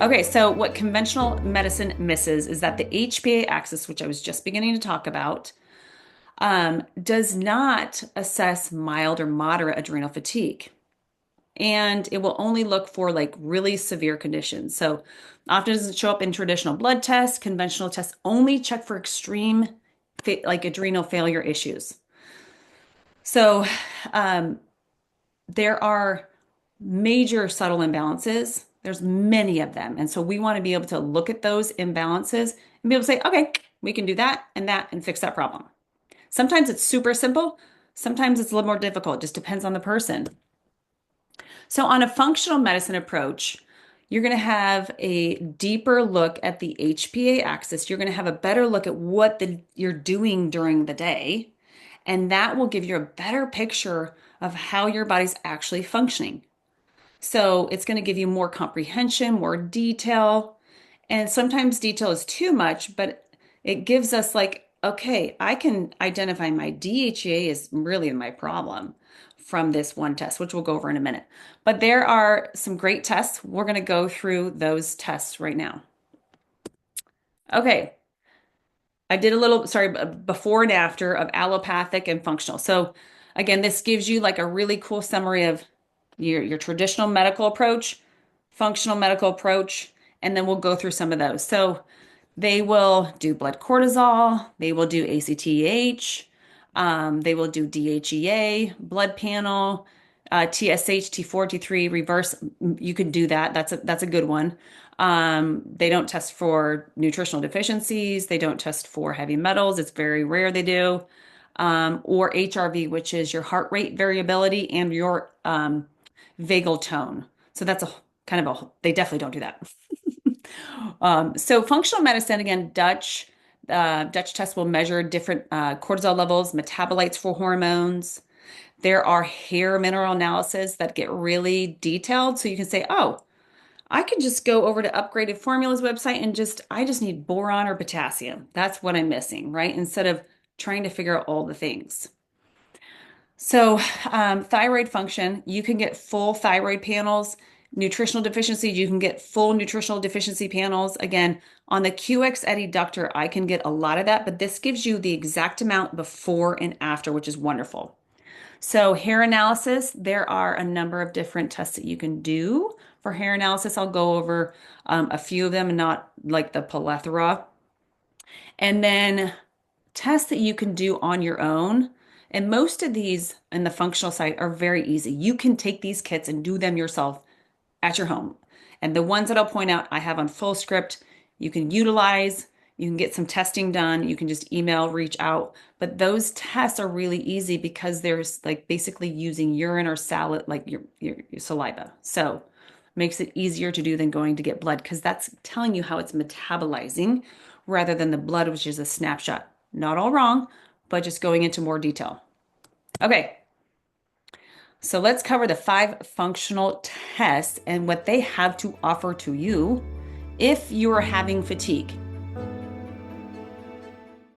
Okay, so what conventional medicine misses is that the HPA axis, which I was just beginning to talk about, does not assess mild or moderate adrenal fatigue. And it will only look for like really severe conditions. So often doesn't show up in traditional blood tests. Conventional tests only check for extreme like adrenal failure issues. So um, there are major subtle imbalances. There's many of them. And so we want to be able to look at those imbalances and be able to say, okay, we can do that and fix that problem. Sometimes it's super simple. Sometimes it's a little more difficult. It just depends on the person. So on a functional medicine approach, you're going to have a deeper look at the HPA axis. You're going to have a better look at what you're doing during the day. And that will give you a better picture of how your body's actually functioning. So it's going to give you more comprehension, more detail. And sometimes detail is too much, but it gives us like, okay, I can identify my DHEA is really my problem from this one test, which we'll go over in a minute. But there are some great tests. We're going to go through those tests right now. Okay, I did a little, sorry, before and after of allopathic and functional. So again, this gives you like a really cool summary of your traditional medical approach, functional medical approach, and then we'll go through some of those. So they will do blood cortisol, they will do ACTH, they will do DHEA, blood panel, TSH, T4, T3, reverse. You can do that. That's a good one. They don't test for nutritional deficiencies. They don't test for heavy metals. It's very rare they do. Or HRV, which is your heart rate variability and your vagal tone. So that's a kind of they definitely don't do that. So functional medicine, again, Dutch tests will measure different cortisol levels, metabolites for hormones. There are hair mineral analysis that get really detailed. So you can say, oh, I could just go over to Upgraded Formulas website and I just need boron or potassium. That's what I'm missing, right? Instead of trying to figure out all the things. So, thyroid function, you can get full thyroid panels. Nutritional deficiencies, you can get full nutritional deficiency panels. Again, on the QX Adductor, I can get a lot of that, but this gives you the exact amount before and after, which is wonderful. So, hair analysis, there are a number of different tests that you can do for hair analysis. I'll go over a few of them, not like the plethora. And then tests that you can do on your own. And most of these in the functional side are very easy. You can take these kits and do them yourself at your home. And the ones that I'll point out, I have on full script. You can utilize, you can get some testing done. You can just email, reach out. But those tests are really easy because there's like basically using urine or salad, like your saliva. So makes it easier to do than going to get blood because that's telling you how it's metabolizing rather than the blood, which is a snapshot. Not all wrong, but just going into more detail. Okay, so let's cover the 5 functional tests and what they have to offer to you if you are having fatigue.